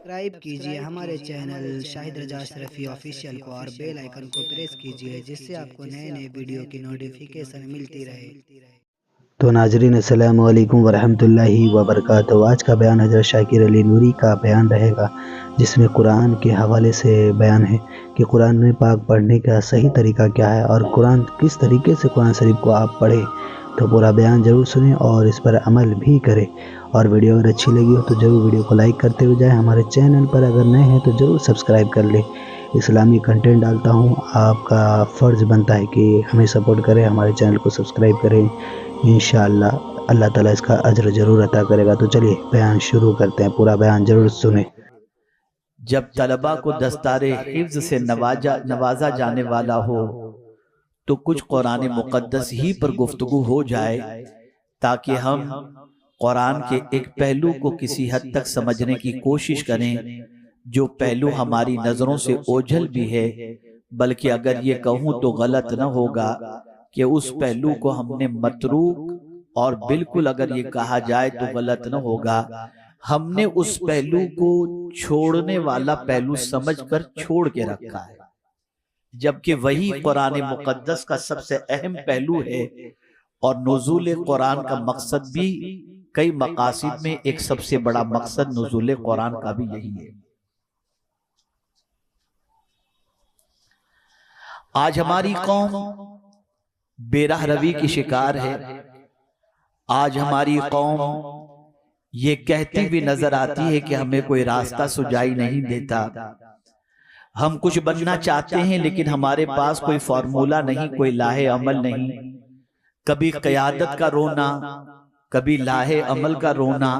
Subscribe कीजिए हमारे channel Shahid रजा Ashrafi official को और बेल आइकन को प्रेस कीजिए जिससे आपको नए नए वीडियो की नोटिफिकेशन मिलती रहे। तो नाजरीन अस्सलामु अलैकुम वरहमतुल्लाहि वबरकातुहू। आज का बयान हज़रत शाकिर अली नूरी का बयान रहेगा, जिसमें कुरान के हवाले से बयान है कि कुरान में पाक पढ़ने का सही तरीका क्या है और कुरान किस तरीके से कुरान शरीफ को आप पढ़ें। तो पूरा बयान ज़रूर सुनें और इस पर अमल भी करें। और वीडियो अगर अच्छी लगी हो तो ज़रूर वीडियो को लाइक करते हुए जाएँ। हमारे चैनल पर अगर नए हैं तो ज़रूर सब्सक्राइब कर लें। इस्लामी कंटेंट डालता हूँ, आपका फ़र्ज़ बनता है कि हमें सपोर्ट करें, हमारे चैनल को सब्सक्राइब करें। इंशाअल्लाह अल्लाह ताला इसका अज्र ज़रूर अता करेगा। तो चलिए बयान शुरू करते हैं, पूरा बयान ज़रूर सुने। जब तलबा को दस्तारे हिफ्ज़ से नवाजा जाने वाला हो तो कुछ कुरान मुक़द्दस ही पर गुफ्तगू हो जाए, ताकि हम कुरान के एक पहलू को किसी हद तक समझने की कोशिश करें, जो पहलू हमारी नज़रों से ओझल भी है, बल्कि अगर ये कहूँ तो गलत न होगा कि उस पहलू को हमने मतरूक, और बिल्कुल अगर ये कहा जाए तो गलत न होगा हमने उस पहलू को छोड़ने वाला पहलू समझकर छोड़ के रखा है, जबकि वही कुरान मुक़द्दस का सबसे अहम पहलू है। और नुज़ूल कुरान का मकसद भी कई मकासिद में एक सबसे बड़ा मकसद नुज़ूल कुरान का भी यही है। आज हमारी कौम बेराह रवी की शिकार है। आज हमारी कौम ये कहती भी नजर आती है कि हमें कोई रास्ता सुझाई नहीं देता। हम कुछ बनना चाहते हैं लेकिन हमारे पास कोई फॉर्मूला नहीं, कोई लाहे अमल नहीं। कभी क़यादत का रोना, कभी लाहे अमल का रोना,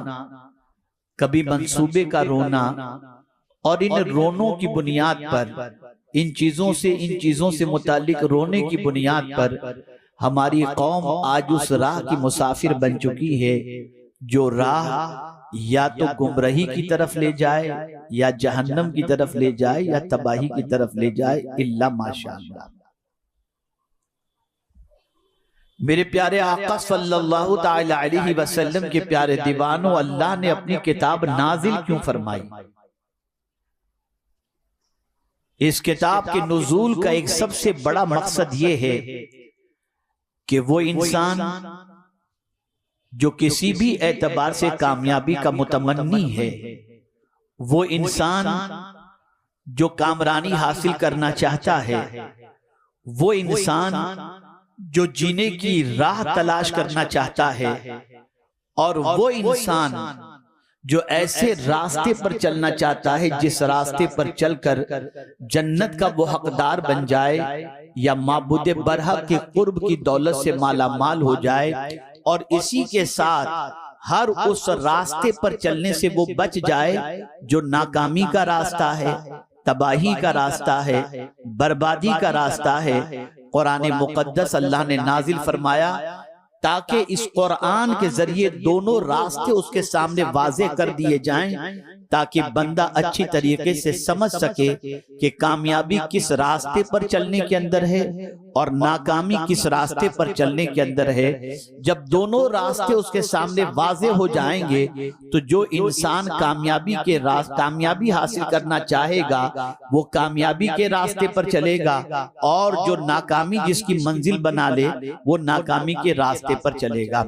कभी मंसूबे का रोना, और इन रोनों की बुनियाद पर, इन चीजों से मुतालिक रोने की बुनियाद पर हमारी कौम आज उस राह की मुसाफिर बन चुकी है, जो राह या तो गुमराही की तरफ ले जाए, या जहन्नम की तरफ ले जाए, या तबाही की तरफ ले जाए, इल्ला माशाअल्लाह। मेरे प्यारे आका सल्लल्लाहु ताला अलैहि वसल्लम के प्यारे दीवानों, अल्लाह ने अपनी किताब नाजिल क्यों फरमाई? इस किताब के नुज़ूल का एक सबसे बड़ा मकसद ये है कि वो इंसान जो किसी भी एतबार से कामयाबी का मुतमन्नी है, वो इंसान जो कामरानी हासिल करना चाहता है, वो इंसान जो जीने की राह तलाश करना चाहता है, और वो इंसान जो ऐसे रास्ते पर चलना चाहता है जिस रास्ते पर चलकर जन्नत का वो हकदार बन जाए, या माबूद बरहक के कुर्ब की दौलत से माला माल हो जाए, और इसी के साथ हर उस रास्ते पर चलने से वो बच जाए जो नाकामी का रास्ता है, तबाही का रास्ता है, बर्बादी का रास्ता है। कुरान मुक़द्दस अल्लाह ने नाजिल फरमाया ताकि इस कुरान के जरिए दोनों रास्ते उसके सामने वाज़े कर दिए जाएं, ताकि बंदा अच्छी तरीके से समझ सके कि कामयाबी किस रास्ते पर चलने के अंदर है और नाकामी किस रास्ते पर चलने के अंदर है। जब दोनों रास्ते उसके सामने वाज़े हो जाएंगे तो जो इंसान कामयाबी हासिल करना चाहेगा वो कामयाबी के रास्ते पर चलेगा, और जो नाकामी जिसकी मंजिल बना ले वो नाकामी के रास्ते पर चलेगा।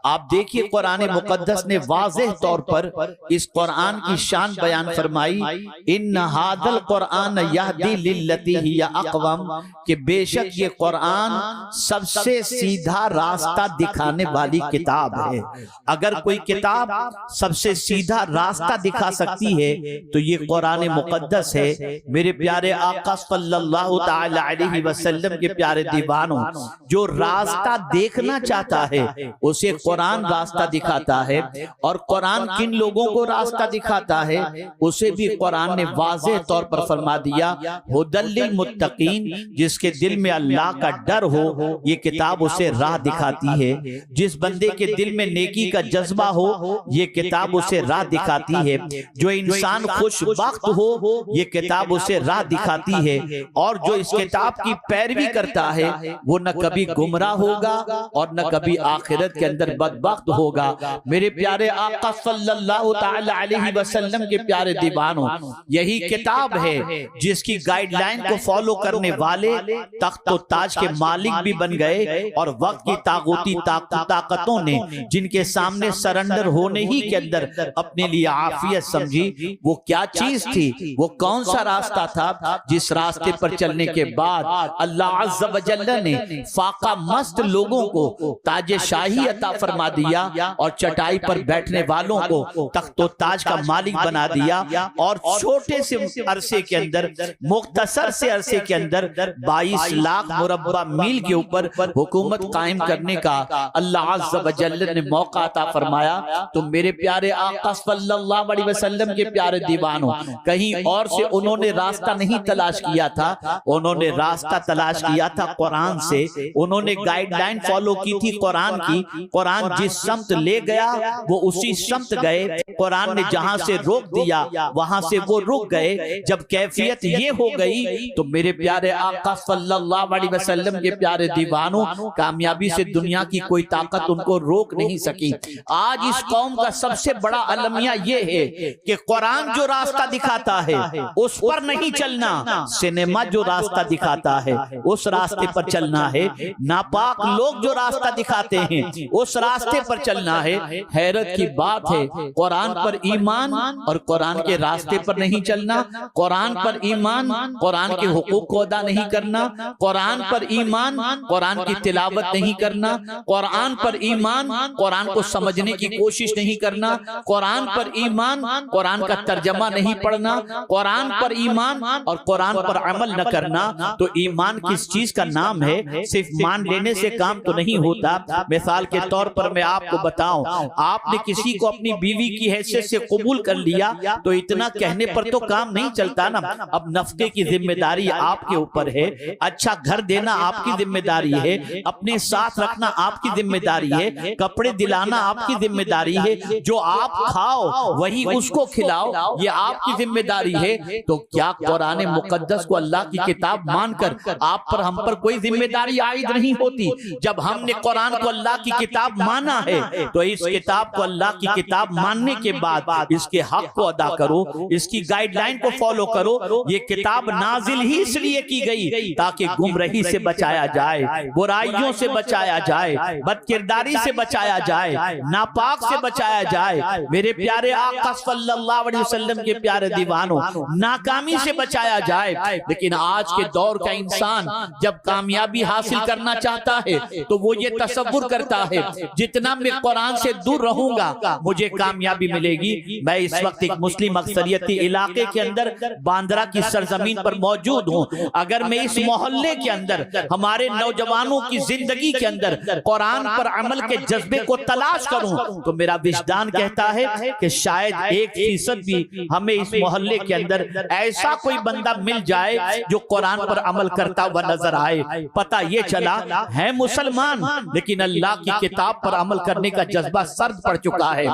आप देखिए कुरान मुक़द्दस ने वाज़ेह तौर पर इस कुरान की शान बयान फरमाई, इन्ना हादल कुरान यहदी लिल्लती हिया अक़वम, कि बेशक ये कुरान सबसे सीधा रास्ता दिखाने वाली किताब है। अगर कोई किताब सबसे सीधा रास्ता दिखा सकती है तो ये कुरान मुक़द्दस है। मेरे प्यारे आका सल्लल्लाहु ताला अलैहि वसल्लम के प्यारे दीवानों, जो रास्ता देखना चाहता है उसे कुरान रास्ता दिखाता है, और कुरान किन लोगों को रास्ता दिखाता है उसे भी कुरान ने वाज़ेह तौर पर फरमा दिया, हुदल लिल मुत्तकीन, जिसके दिल में अल्लाह का डर हो ये किताब उसे राह दिखाती है। जिस बंदे के दिल में नेकी का जज्बा हो ये किताब उसे राह दिखाती है। जो इंसान खुशबख्त हो ये किताब उसे राह दिखाती है, और जो इस किताब की पैरवी करता है वो न कभी गुमराह होगा और न कभी आखिरत के अंदर बदबख्त होगा। मेरे प्यारे आका सल्लल्लाहु तआला अलैहि वसल्लम के प्यारे दीवानों, यही किताब है जिसकी गाइडलाइन को फॉलो करने वाले तख्त व ताज के मालिक भी बन गए और वक्त की तागूती ताकतों ने जिनके सामने सरेंडर होने ही के अंदर अपने लिए आफियत समझी, वो क्या चीज थी, वो कौन सा रास्ता था जिस रास्ते पर चलने के बाद अल्लाह अज़्ज़ व जल्ल ने फाका मस्त लोगों को ताजे शाही अता फरमा दिया और चटाई पर बैठने वालों को तख्तो ताज का मालिक बना दिया और छोटे से अरसे के अंदर, मुख्तसर से अरसे के अंदर 22 लाख मुरब्बा मील के ऊपर हुकूमत कायम करने का अल्लाह अज़्ज़ व जल्ल ने मौका अता फरमाया। तो मेरे प्यारे आका सल्लल्लाहु अलैहि वसल्लम के प्यारे दीवानों, कहीं और से उन्होंने रास्ता नहीं तलाश किया था, उन्होंने रास्ता तलाश किया था कुरान से। उन्होंने गाइडलाइन फॉलो की थी कुरान की। कुरान जिस समत ले गया वो उसी समत गए। कुरान ने जहां से रोक दिया वहां से वो रुक गए। जब कैफियत ये हो गई तो मेरे प्यारे आका सल्लल्लाहु अलैहि वसल्लम के प्यारे दीवानों, कामयाबी से दुनिया की कोई ताकत उनको रोक नहीं सकी। आज इस कौम का सबसे बड़ा अलमिया ये है कि कुरान जो रास्ता दिखाता है उस पर नहीं चलना, सिनेमा जो रास्ता दिखाता है उस रास्ते पर चलना है, नापाक लोग जो रास्ता दिखाते हैं उस रास्ते पर चलना है। हैरत की बात है, कुरान पर ईमान और कुरान के रास्ते पर नहीं चलना, कुरान पर ईमान कुरान के हुकूक को अदा नहीं करना, कुरान पर ईमान कुरान की तिलावत नहीं करना, कुरान पर ईमान कुरान को समझने की कोशिश नहीं करना, कुरान पर ईमान कुरान का तर्जमा नहीं पढ़ना, कुरान पर ईमान और कुरान पर अमल न करना। तो ईमान किस चीज का नाम है? सिर्फ मान लेने से काम तो नहीं होता। मिसाल के तौर पर मैं आपको बताऊं, आपने किसी को अपनी बीवी की हैसियत से कबूल कर लिया तो इतना कहने पर तो काम नहीं चलता ना। अब नफके की जिम्मेदारी आपके ऊपर है, अच्छा घर देना आपकी जिम्मेदारी है, अपने साथ रखना आपकी जिम्मेदारी है, कपड़े दिलाना आपकी जिम्मेदारी है, जो आप खाओ वही उसको खिलाओ, ये आपकी जिम्मेदारी है। तो क्या कुरान मुकद्दस को अल्लाह की किताब मानकर आप पर हम पर कोई जिम्मेदारी आयद नहीं होती? जब हमने कुरान को अल्लाह की किताब माना है तो इस किताब को अल्लाह की किताब मानने के बाद इसके हक को अदा करो, इसकी गाइडलाइन को फॉलो करो। ये किताब नाजिल ही इसलिए की गई ताकि गुमराही से बचाया जाए, बुराइयों से बचाया जाए, बदकिरदारी से बचाया जाए, नापाक से बचाया जाए। मेरे प्यारे आका सल्लल्लाहु अलैहि वसल्लम के प्यारे दीवानों, नाकामी से बचाया जाए। लेकिन आज के दौर का इंसान जब कामयाबी हासिल करना चाहता है तो वो ये तसव्वुर करता है जितना मैं कुरान से दूर रहूंगा मुझे कामयाबी मिलेगी। मैं इस वक्त एक मुस्लिम अक्सरियती इलाके के अंदर बांद्रा की सरजमीन पर मौजूद हूँ। अगर मैं इस मोहल्ले के अंदर हमारे नौजवानों की जिंदगी के अंदर कुरान पर अमल के जज्बे को तलाश करूं तो मेरा विजदान कहता है कि शायद 1% भी हमें इस मोहल्ले के अंदर ऐसा कोई बंदा मिल जाए जो कुरान पर अमल करता हुआ नजर आए। पता ये चला है मुसलमान लेकिन अल्लाह की किताब पर अमल करने का जज्बा सर्द पड़ चुका है,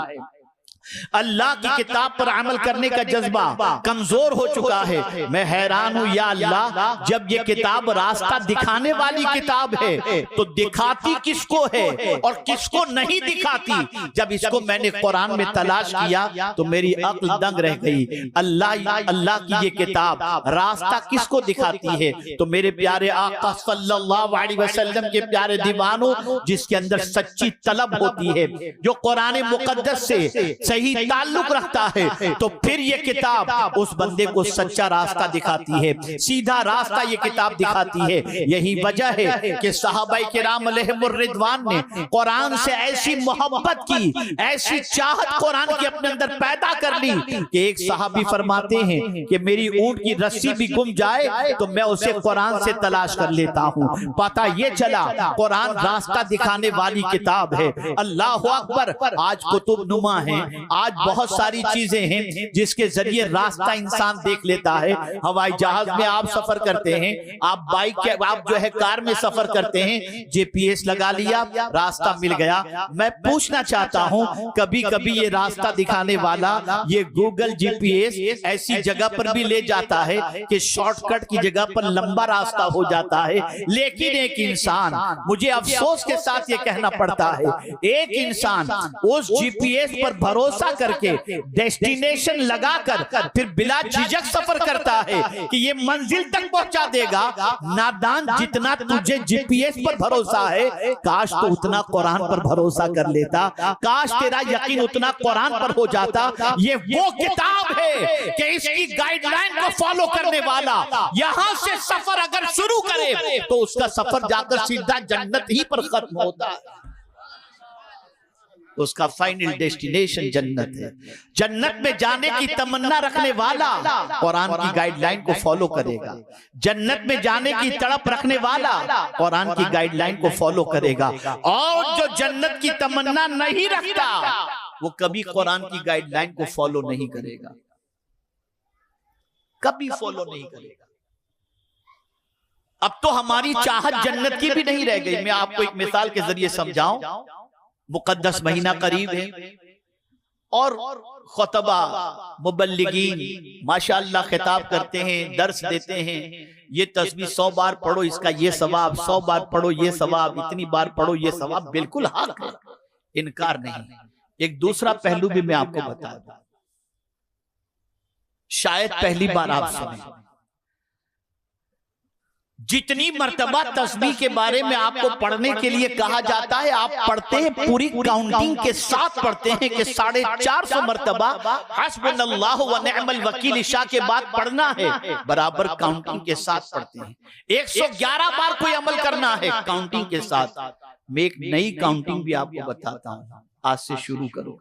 अल्लाह की किताब पर अमल करने का जज्बा कमजोर हो चुका है। मैं हैरान हूं या अल्लाह, जब ये किताब रास्ता दिखाने वाली किताब है तो दिखाती किसको है और किसको नहीं दिखाती। जब इसको मैंने कुरान में तलाश किया तो मेरी अक्ल दंग रह गई। अल्लाह की ये किताब रास्ता किसको दिखाती है? तो मेरे प्यारे आका सल्लल्लाहु अलैहि वसल्लम के प्यारे दीवानों, जिसके अंदर सच्ची तलब होती है, जो कुरान मुकद्दस से सही ताल्लुक रखता है, तो फिर ये किताब उस बंदे को सच्चा रास्ता दिखाती है, सीधा रास्ता ये किताब दिखाती है। यही वजह है कि सहाबाए किराम अलैहिमुर रिदवान ने कुरान से ऐसी मोहब्बत की, ऐसी चाहत कुरान के अपने अंदर पैदा कर ली कि एक सहाबी फरमाते हैं कि मेरी ऊंट की रस्सी भी गुम जाए तो मैं उसे कुरान से तलाश कर लेता हूँ। पता ये चला कुरान रास्ता दिखाने वाली किताब है। अल्लाह अकबर। आज कुतुब नुमा है, आज बहुत सारी चीजें हैं जिसके जरिए रास्ता इंसान देख लेता है। हवाई जहाज में आप सफर करते हैं, आप बाइक के, आप जो है कार में सफर करते हैं, जीपीएस लगा लिया, रास्ता मिल गया। मैं पूछना चाहता हूं, कभी कभी ये रास्ता दिखाने वाला ये गूगल जीपीएस ऐसी जगह पर भी ले जाता है कि शॉर्टकट की जगह पर लंबा रास्ता हो जाता है, लेकिन एक इंसान, मुझे अफसोस के साथ ये कहना पड़ता है, एक इंसान उस जीपीएस पर भरोसा करके डेस्टिनेशन लगाकर फिर बिला झिझक सफर करता है कि ये मंजिल तक पहुंचा देगा। नादान, जितना तुझे जीपीएस पर भरोसा है, काश तो उतना कुरान पर भरोसा कर लेता, काश तेरा यकीन उतना कुरान पर हो जाता। ये वो किताब है कि इसकी गाइडलाइन को फॉलो करने वाला यहां से सफर अगर शुरू करे तो उसका सफर जाकर सीधा जन्नत ही पर खत्म होता है। उसका फाइनल डेस्टिनेशन जन्नत है। जन्नत में जाने की तमन्ना रखने वाला कुरान की गाइडलाइन को फॉलो करेगा। जन्नत में जाने की तड़प रखने वाला कुरान की गाइडलाइन को फॉलो करेगा। और जो जन्नत की तमन्ना नहीं रखता वो कभी कुरान की गाइडलाइन को फॉलो नहीं करेगा, कभी फॉलो नहीं करेगा। अब तो हमारी चाहत जन्नत की भी नहीं रह गई। मैं आपको एक मिसाल के जरिए समझाऊं। मुकद्दस महीना करीब है और खुतबा मुबल्लिगीन माशाअल्लाह खिताब करते हैं, दर्स देते हैं, ये तस्बीह 100 बार पढ़ो इसका ये सवाब, 100 बार पढ़ो ये सवाब, इतनी बार पढ़ो ये सवाब, बिल्कुल हक है, इनकार नहीं। एक दूसरा पहलू भी मैं आपको बता दूं, शायद पहली बार आप सुने, जितनी मर्तबा तस्बीह के बारे में आपको पढ़ने के लिए कहा जाता है, आप पढ़ते हैं पूरी काउंटिंग के साथ पढ़ते हैं कि 450 मर्तबा हस्बुनल्लाहु व निअमल वकील इशा के बाद पढ़ना है, बराबर काउंटिंग के साथ पढ़ते हैं। 111 बार कोई अमल करना है काउंटिंग के साथ। मैं एक नई काउंटिंग भी आपको बताता हूं, आज से शुरू करो।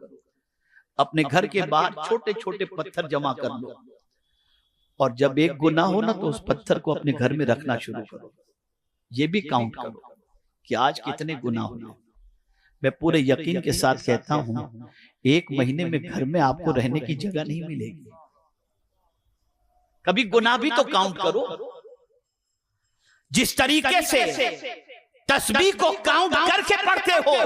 अपने घर के बाहर छोटे छोटे पत्थर जमा कर लो और जब एक गुनाह हो ना तो उस पत्थर को अपने घर में रखना शुरू करो। ये भी काउंट करो कि आज कितने गुनाह हुए। मैं पूरे यकीन के साथ कहता हूं, एक महीने में घर में आपको रहने की जगह नहीं मिलेगी। कभी गुनाह भी तो काउंट करो। जिस तरीके से तस्बीह को काउंट करके पढ़ते हो,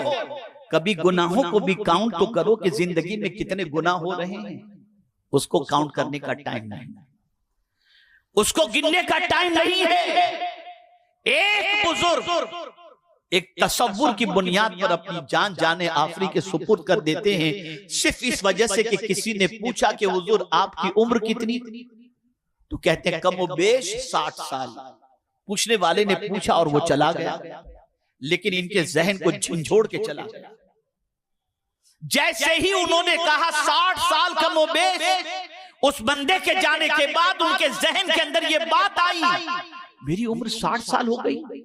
कभी गुनाहों को भी काउंट तो करो कि जिंदगी में कितने गुनाह हो रहे हैं। उसको काउंट करने का टाइम नहीं, उसको गिनने का टाइम नहीं है। एक बुजुर्ग एक तसव्वुर की बुनियाद पर अपनी जान जाने आखिरी के सुपुर्द कर देते हैं, सिर्फ इस वजह से कि किसी ने पूछा कि हुजूर आपकी उम्र कितनी, तो कहते हैं कमोबेश 60 साल। पूछने वाले ने पूछा और वो चला गया, लेकिन इनके जहन को झंझोड़ के चला गया। जैसे ही उन्होंने कहा 60 साल कमोबेश, उस बंदे के जाने के बाद उनके जहन के अंदर ये बात आई, मेरी उम्र 60 साल हो गई।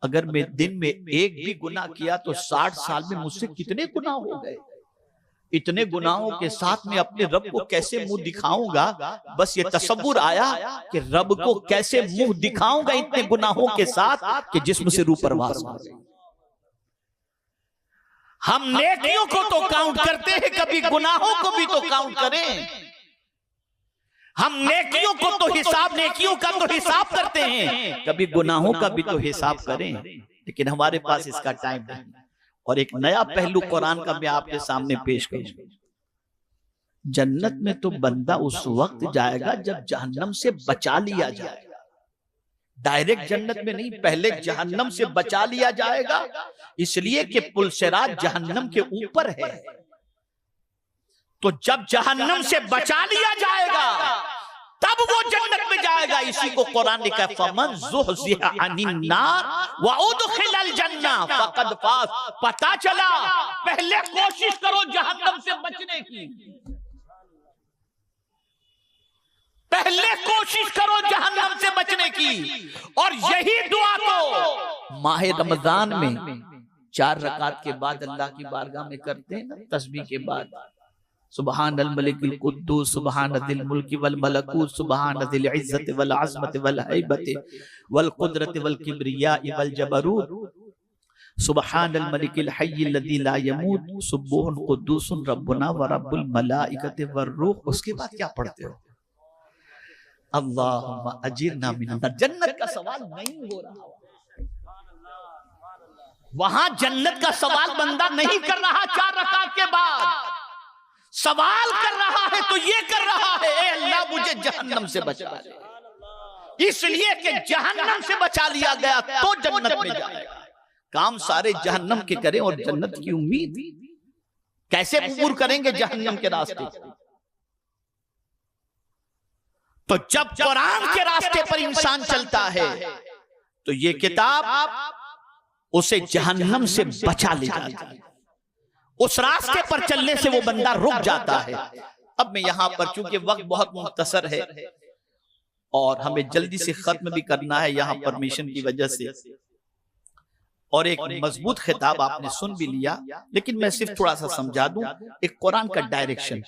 अगर मैं दिन में एक भी गुनाह किया तो 60 साल में मुझसे कितने गुनाह हो गए। इतने गुनाहों के साथ में अपने रब को कैसे मुंह दिखाऊंगा। बस ये तसव्वुर आया कि रब को कैसे मुंह दिखाऊंगा इतने गुनाहों के साथ कि जिस्म से रूह परवास हो गई। हम नेकियों को तो काउंट करते हैं, कभी गुनाहों को भी तो काउंट करें। हम नेकियों को तो हिसाब, नेकियों का तो हिसाब करते हैं, कभी गुनाहों का भी तो हिसाब करें, लेकिन हमारे पास इसका टाइम नहीं। और एक नया पहलू कुरान का मैं आपके सामने पेश करूं। जन्नत में तो बंदा उस वक्त जाएगा जब जहन्नम से बचा लिया जाएगा। डायरेक्ट जन्नत में नहीं, पहले जहन्नम से बचा लिया जाएगा, इसलिए कि पुलसिरात जहन्नम के ऊपर है। तो जब जहन्नम से बचा लिया जाएगा तब वो जन्नत में जाएगा। इसी को कुरान ने कहा, फमन ज़ुहज़िहा अनिन नार व उदखिलल जन्ना फक़द फाज़। पता चला, पहले कोशिश करो जहन्नम से बचने की, पहले कोशिश करो जहन्नम से बचने की। और यही दुआ तो माह रमजान में 4 रकात के बाद अल्लाह की बारगाह में करते हैं ना, तस्बीह के बाद। सुबहानल मलिकुल कुद्दूस सुबहानदिल मुल्की वल मलकूत सुबहानदिल इज्जति वल अज़मति वल हैबति वल कुदरति वल किब्रिया वल जबरूत सुब्हानल मलिकिल हय्यिल लज़ी ला यमूत सुब्बुहुन कुद्दूसुन रब्बुना व रब्बुल मलाइकति वर्रूह। उसके बाद क्या पढ़ते हो? अल्लाहुम्मा अजिरना मिनन नार। जन्नत का सवाल नहीं हो रहा, वहां जन्नत का सवाल बंदा नहीं कर रहा। 4 रकात के बाद सवाल कर रहा है तो ये कर रहा है, ए अल्लाह मुझे जहन्नम से बचा ले। इसलिए कि जहन्नम से बचा लिया गया तो जन्नत में जाएगा। काम सारे जहन्नम के करें और जन्नत की उम्मीद कैसे पूर्ण करेंगे जहन्नम के रास्ते? तो जब कुरान के रास्ते पर इंसान चलता है तो ये किताब उसे जहन्नम से बचा ले जाती है। उस रास्ते पर चलने से वो बंदा रुक जाता है। अब मैं यहां पर, चूंकि वक्त बहुत मुख्तसर है और हमें जल्दी से खत्म भी करना है यहां परमिशन की वजह से, और एक मजबूत खिताब आपने सुन भी लिया, लेकिन मैं सिर्फ थोड़ा सा समझा दूं एक कुरान का डायरेक्शन।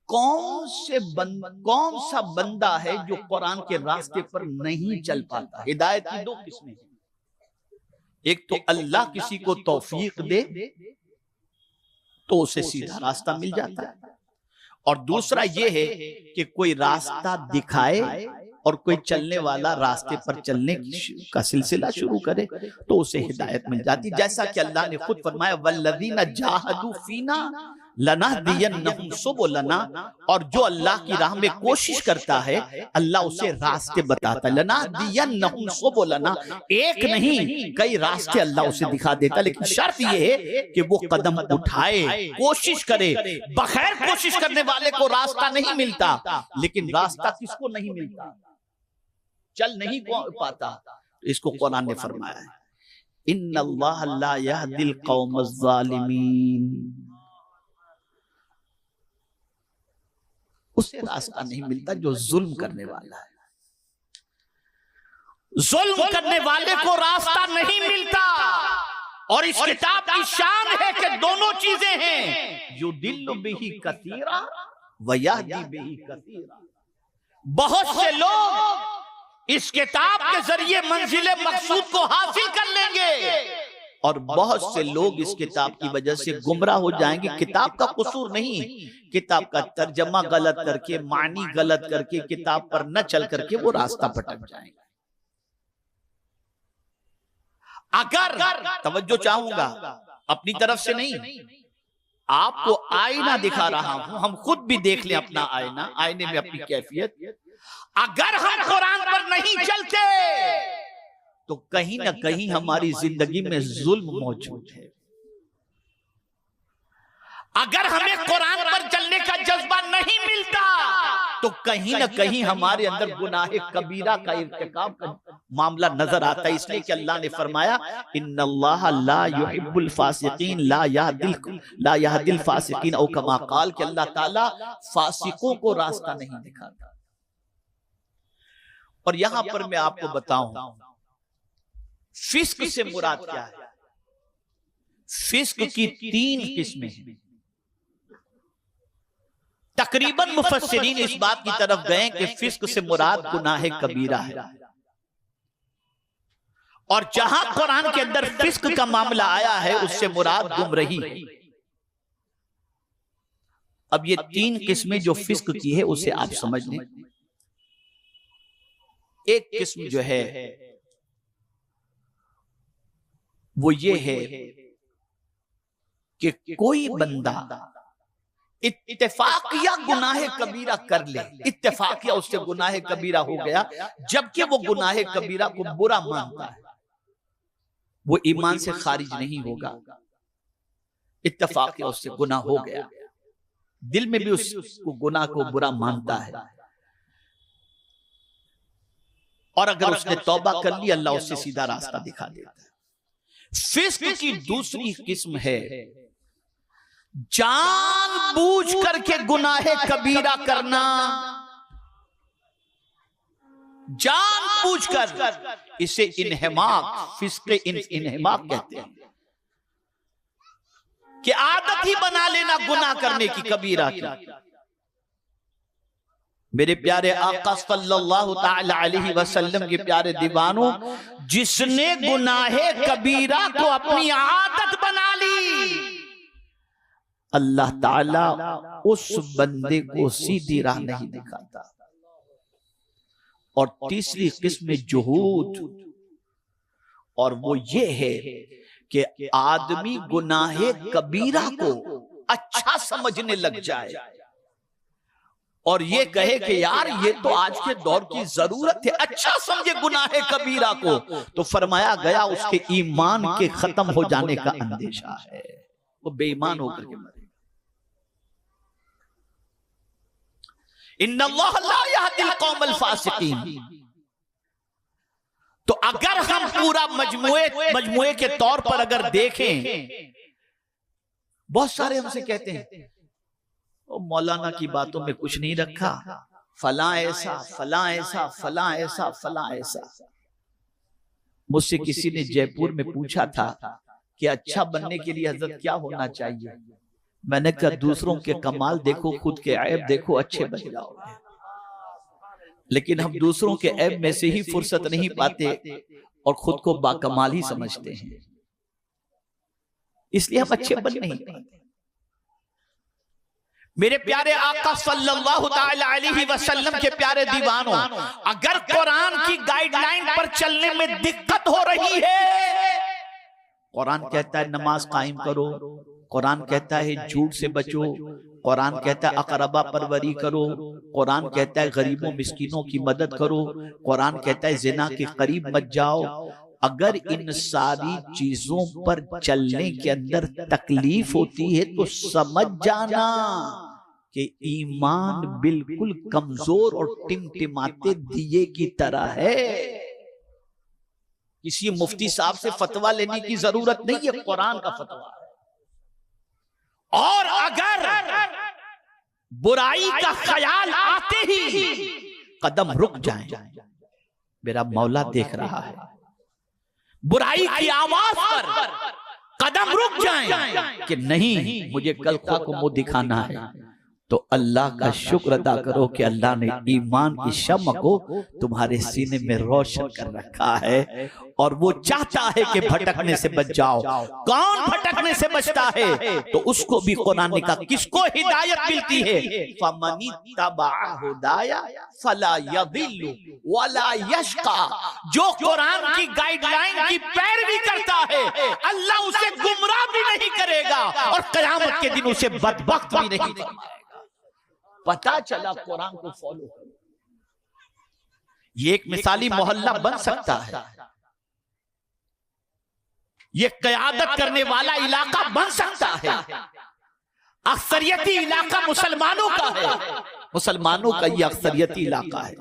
कौन सा बंदा है जो कुरान के रास्ते पर नहीं चल पाता? हिदायत की 2 किस्में हैं। एक तो अल्लाह किसी को तौफीक दे तो उसे सीधा रास्ता मिल जाता है, और दूसरा यह है कि कोई रास्ता दिखाए और कोई चलने वाला रास्ते पर चलने का सिलसिला शुरू करे तो उसे हिदायत मिल जाती। जैसा कि अल्लाह ने खुद फरमाया, वल्लज़ीना जाहदू फीना लनहदियन्नहुम सुबुलना, और जो अल्लाह की राह में कोशिश करता है अल्लाह उसे रास्ते बताता है। लनहदियन्नहुम सुबुलना, एक नहीं कई रास्ते अल्लाह उसे दिखा देता, लेकिन शर्त यह है कि वो कदम उठाए, कोशिश करे। बगैर कोशिश करने वाले को रास्ता नहीं मिलता, लेकिन रास्ता किसको नहीं मिलता? चल नहीं पाता। इसको कुरान ने फरमाया है, इन्नल्लाह ला यहदिल कौमज़ ज़ालिमीन। उसे रास्ता नहीं मिलता जो जुल्म करने वाला है। जुल्म करने वाले को रास्ता नहीं मिलता। और इस किताब की शान है कि दोनों चीजें हैं, युदिल्लु बिही कसीरा व यहदी बिही कसीरा। बहुत से लोग इस किताब के जरिए मंजिले मकसूद को हासिल कर लेंगे और बहुत से लोग इस किताब की वजह से गुमराह हो जाएंगे। किताब का कसूर नहीं, किताब का तर्जमा गलत करके, मानी गलत करके, किताब पर न चल करके वो रास्ता भटक जाएंगे। अगर तवज्जो चाहूंगा अपनी तरफ से नहीं, आपको आईना दिखा रहा हूं, हम खुद भी देख लें अपना आईना, आईने में अपनी कैफियत। अगर हम कुरान पर नहीं चलते तो कहीं ना कहीं हमारी जिंदगी में जुल्म मौजूद है। अगर हमें कुरान पर चलने का जज्बा नहीं मिलता तो कहीं ना कहीं हमारे अंदर गुनाहे कबीरा का इर्तिकाब का मामला नजर आता है। इसलिए कि अल्लाह ने फरमाया, इन्नल्लाह ला युहिब्बुल फासिकीन ला यहदिल फासिकीन, औ कमा क़ाल, कि अल्लाह ताला फासिकों को रास्ता नहीं दिखाता। और यहां पर मैं आपको बताऊं फिस्क से मुराद क्या है। फिस्क की 3 किस्में हैं। तकरीबन मुफस्सिरीन इस बात की तरफ गए कि फिस्क से मुराद गुनाह कबीरा है, और जहां कुरान के अंदर फिस्क का मामला आया है उससे मुराद गुमराही। अब ये 3 किस्में जो फिस्क की है उसे आप समझ लें। एक किस्म जो है वो ये है कि कोई बंदा इत्तेफाकिया गुनाह कबीरा कर ले, इत्तेफाकिया उससे गुनाह कबीरा हो गया, जबकि वो गुनाह कबीरा को बुरा मानता है, वो ईमान से खारिज नहीं होगा। इत्तेफाकिया उससे गुनाह हो गया, दिल में भी उसको गुनाह को बुरा मानता है, और अगर उसने तौबा कर ली अल्लाह उससे सीधा रास्ता दिखा देता है। फिस्क की दूसरी किस्म है जानबूझ करके गुनाह कबीरा करना, जानबूझकर। इसे इन्हिमाक, फिस्क इन्हिमाक कहते हैं, कि आदत ही बना लेना गुनाह करने की, कबीरा की। मेरे प्यारे आका सल्लल्लाहु ताला अलैहि वसल्लम के प्यारे दीवानों, जिसने गुनाहे कबीरा को अपनी आदत बना ली, अल्लाह ताला उस बंदे को सीधी राह नहीं दिखाता। और तीसरी किस्म जुहूद, और वो ये है कि आदमी गुनाहे कबीरा को अच्छा समझने लग जाए और ये कहे कि यार ये तो आज के दौर की जरूरत है, अच्छा समझे गुनाहे कबीरा को, तो फरमाया गया उसके ईमान के खत्म हो जाने का अंदेशा है, वो बेईमान होकर के मरेगा। इन्नल्लाह ला यहदिल कौमल फासिकीन। तो अगर हम पूरा मजमुए के तौर पर अगर देखें, बहुत सारे हमसे कहते हैं मौलाना की बातों में कुछ नहीं रखा, फला ऐसा फला ऐसा फला ऐसा फला ऐसा। मुझसे किसी ने जयपुर में पूछा था कि अच्छा बनने के लिए हजरत क्या होना चाहिए। मैंने कहा दूसरों के कमाल देखो, खुद के ऐब देखो, अच्छे बन जाओगे। लेकिन हम दूसरों के ऐब में से ही फुर्सत नहीं पाते और खुद को बाकमाल ही समझते हैं, इसलिए हम अच्छे बन नहीं पाते। मेरे प्यारे आका सल्लल्लाहु ताला अलैहि वसल्लम के प्यारे दीवानों, अगर कुरान की गाइडलाइन पर चलने में दिक्कत हो रही है, कुरान कहता है नमाज कायम करो, कुरान कहता है झूठ से बचो, कुरान कहता है अकरबा परवरी करो, कुरान कहता है गरीबों मिस्कीनों की मदद करो, कुरान कहता है जिना के करीब मत जाओ। अगर इन सारी चीजों पर चलने के अंदर तकलीफ होती है तो समझ जाना कि ईमान बिल्कुल कमजोर और टिमटिमाते दिए की तरह है। किसी मुफ्ती साहब से फतवा लेने की जरूरत नहीं है, कुरान का फतवा है। और अगर बुराई का ख्याल आते ही कदम रुक जाए, मेरा मौला देख रहा है, बुराई की आवाज पर कदम रुक जाएं कि नहीं मुझे कल खुदा को मुंह दिखाना है, तो अल्लाह का शुक्र अदा करो कि अल्लाह ने ईमान की शम्म को तुम्हारे सीने में रोशन कर रखा है और वो चाहता है कि भटकने से बच जाओ। कौन भटकने से बचता है? तो उसको भी कुरान ने कहा किसको हिदायत मिलती है, फमनी तबा हुदाया फला यदिल्लु वला यशका। जो कुरान की गाइडलाइन की पैरवी करता है अल्लाह उसे गुमराह भी नहीं करेगा और कयामत के दिन उसे बदबख्त भी नहीं करेगा। पता चला कुरान को फॉलो करो। ये एक मिसाली मोहल्ला बन सकता है, ये क़यादत करने वाला इलाका बन सकता है। अक्सरियती इलाका मुसलमानों का है, मुसलमानों का ये अक्सरियती इलाका है।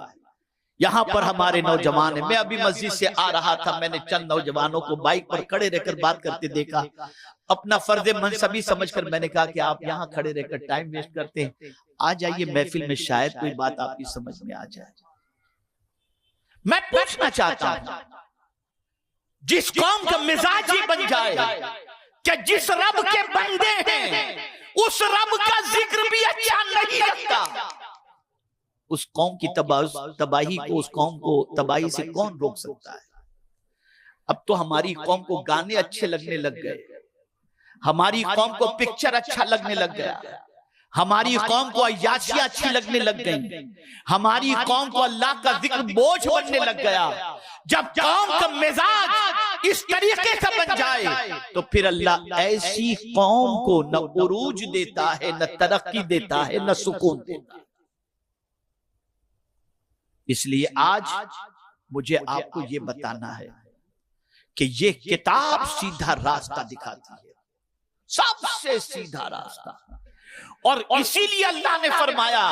यहां पर हमारे नौजवान है। मैं अभी मस्जिद से आ रहा था, मैंने चंद नौजवानों को बाइक पर खड़े रहकर बात करते देखा। अपना फर्ज मनसबी समझकर मैंने कहा कि आप यहाँ खड़े रहकर टाइम वेस्ट करते हैं, आ जाइए महफिल में, शायद कोई बात आपकी समझ में आ जाए। मैं पूछना चाहता हूं, जिस कौम का मिजाज ही बन जाए कि जिस रब के बंदे हैं उस रब का जिक्र भी अच्छा नहीं लगता, उस कौम की तबाही को, उस कौम को तबाही से कौन रोक सकता है? अब तो हमारी कौम को गाने अच्छे लगने लग गए, हमारी कौम को पिक्चर अच्छा लगने लग गया, हमारी कौम को अय्याशियां अच्छी लगने लग गई, हमारी कौम को अल्लाह का जिक्र बोझ बनने लग गया। जब कौम का मिजाज इस तरीके से बन जाए तो फिर अल्लाह ऐसी कौम को न उरूज देता है, न तरक्की देता है, न सुकून देता है। इसलिए आज मुझे आपको ये बताना है कि ये किताब सीधा रास्ता दिखाती है, सबसे सीधा रास्ता। और इसीलिए अल्लाह ने फरमाया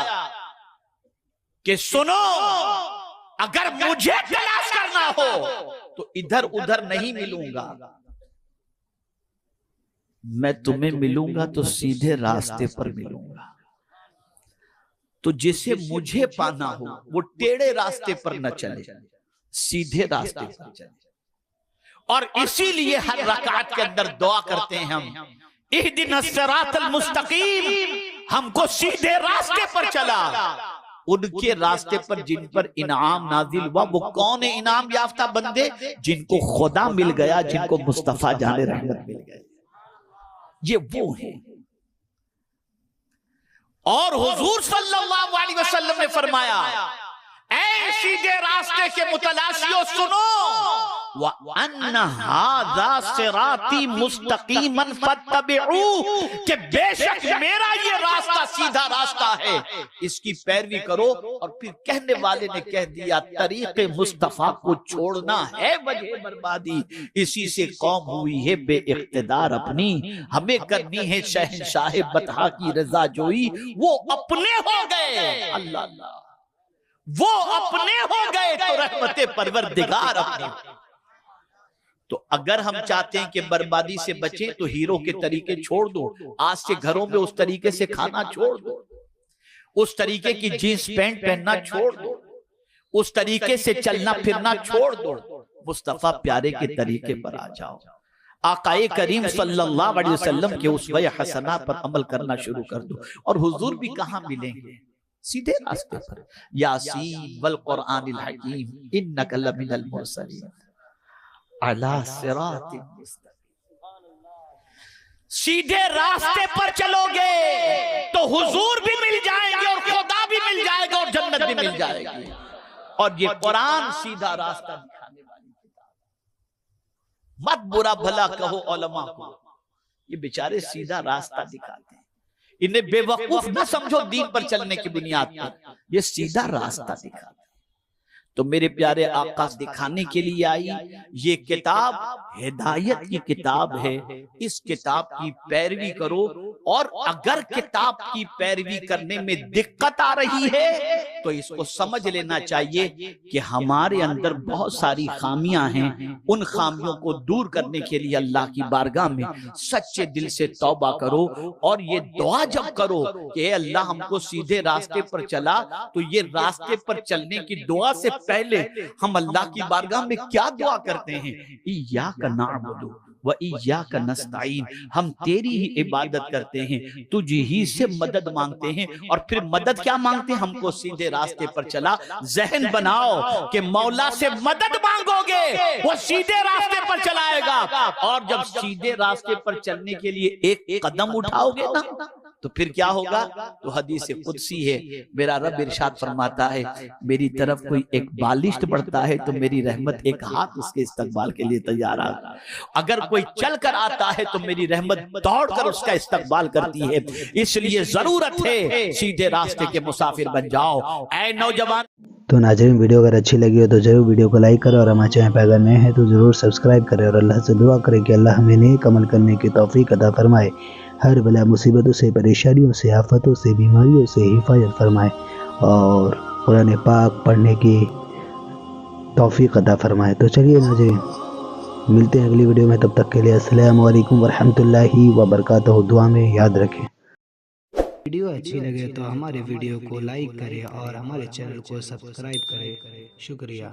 कि सुनो, अगर मुझे तलाश करना हो तो इधर उधर नहीं मिलूंगा, मैं तुम्हें मिलूंगा तो सीधे रास्ते पर मिलूंगा। तो जिसे मुझे पाना हो वो टेढ़े रास्ते पर न चले, सीधे रास्ते पर चले। और इसीलिए हर रकात के अंदर दुआ करते हैं हम, इहदिनस सिरातल मुस्तकीम, हमको सीधे रास्ते पर चला। उनके रास्ते पर जिन पर इनाम नाजिल हुआ, वो कौन है इनाम याफ्ता बंदे? जिनको खुदा मिल गया, जिनको मुस्तफा जाने रहमत मिल गए, ये वो है। और हुजूर सल्लल्लाहु अलैहि वसल्लम ने फरमाया, ऐ सीधे रास्ते के मुतलाशियों सुनो, व अन्ना हाज़ा सिराती मुस्तकीमन फत्तबिऊ, कि बेशक मेरा ये रास्ता सीधा रास्ता है, इसकी पैरवी करो। और फिर कहने वाले ने कह दिया, तरीक़े मुस्तफा को छोड़ना है वजह बर्बादी, इसी से कौम हुई है बेइख्तिदार अपनी, हमें करनी है शहंशाह बतहा की रजा जोई। वो अपने हो गए, अल्लाह अल्लाह, वो अपने हो गए तो रहमते परवरदिगार अपने। तो अगर हम चाहते हैं कि बर्बादी से बचें तो हीरो के तरीके छोड़ दो। आज से घरों में उस तरीके से खाना छोड़ दो, उस तरीके की जींस पैंट पहनना छोड़ दो, उस तरीके से चलना फिरना छोड़ दो, मुस्तफा प्यारे के तरीके पर आ जाओ। आकाए करीम सल्लल्लाहु अलैहि वसल्लम के उसवे हसना पर अमल करना शुरू कर दो। और हुजूर भी कहां मिलेंगे? सीधे रास्ते पर, यासीन वल कुरआनिल हकीम इन्नका लमिनल मुरसलीन अला सिरातिन मुस्तकीम। सीधे रास्ते पर चलोगे तो हुजूर भी मिल जाएंगे और खुदा भी मिल जाएगा और जन्नत भी मिल जाएगी। और ये कुरान सीधा रास्ता दिखाने वाली किताब। मत बुरा भला कहो उलमा को, ये बेचारे सीधा रास्ता दिखाते हैं। इन्हें बेवकूफ न समझो दीन पर चलने की बुनियाद पर, ये सीधा रास्ता दिखाते हैं। तो मेरे प्यारे आका दिखाने के लिए आई ये किताब हिदायत की किताब है। इस किताब की पैरवी करो, और अगर किताब की पैरवी करने में दिक्कत आ रही है तो इसको समझ लेना चाहिए कि हमारे अंदर बहुत सारी खामियां हैं। उन खामियों को दूर करने के लिए अल्लाह की बारगाह में सच्चे दिल से तौबा करो, और ये दुआ जब करो कि अल्लाह हमको सीधे रास्ते पर चला, तो ये रास्ते पर चलने की दुआ से पहले हम अल्लाह की बारगाह में क्या दुआ करते हैं? इय्याका नअबुदु व इय्याका नस्तईन, हम तेरी ही इबादत करते हैं, तुझ ही से मदद मांगते हैं। और फिर मदद क्या मांगते हैं? हमको सीधे रास्ते पर चला। जहन बनाओ कि मौला से मदद मांगोगे वो सीधे रास्ते पर चलाएगा, और जब सीधे रास्ते पर चलने के लिए एक कदम उठाओगे ना, तो फिर क्या होगा? तो हदीस कुदसी है, मेरा रब इरशाद फरमाता है, मेरी तरफ कोई एक बालिश बढ़ता है तो मेरी रहमत एक हाथ उसके इस्तकबाल के लिए तैयार है। अगर कोई चल कर आता है तो मेरी रहमत दौड़कर उसका इस्तकबाल करती है। इसलिए जरूरत है सीधे रास्ते के मुसाफिर बन जाओ ऐ नौजवान। तो नाज़रीन, वीडियो अगर अच्छी लगी हो तो जरूर वीडियो को लाइक करें, और हमारे चैनल पर अगर नए हैं तो जरूर सब्सक्राइब करें, और अल्लाह से दुआ करें कि अल्लाह हमें नेक अमल करने की तौफीक अता फरमाए, हर बला मुसीबतों से, परेशानियों से, आफतों से, बीमारियों से हिफाजत फरमाए, और कुरान पाक पढ़ने की तौफीक अता फरमाए। तो चलिए नाज़रीन, मिलते हैं अगली वीडियो में, तब तक के लिए अस्सलामु अलैकुम वरहमतुल्लाहि वबरकातुहू। दुआ में याद रखें। वीडियो अच्छी लगे तो हमारे वीडियो को लाइक करें और हमारे चैनल को सब्सक्राइब करें। शुक्रिया।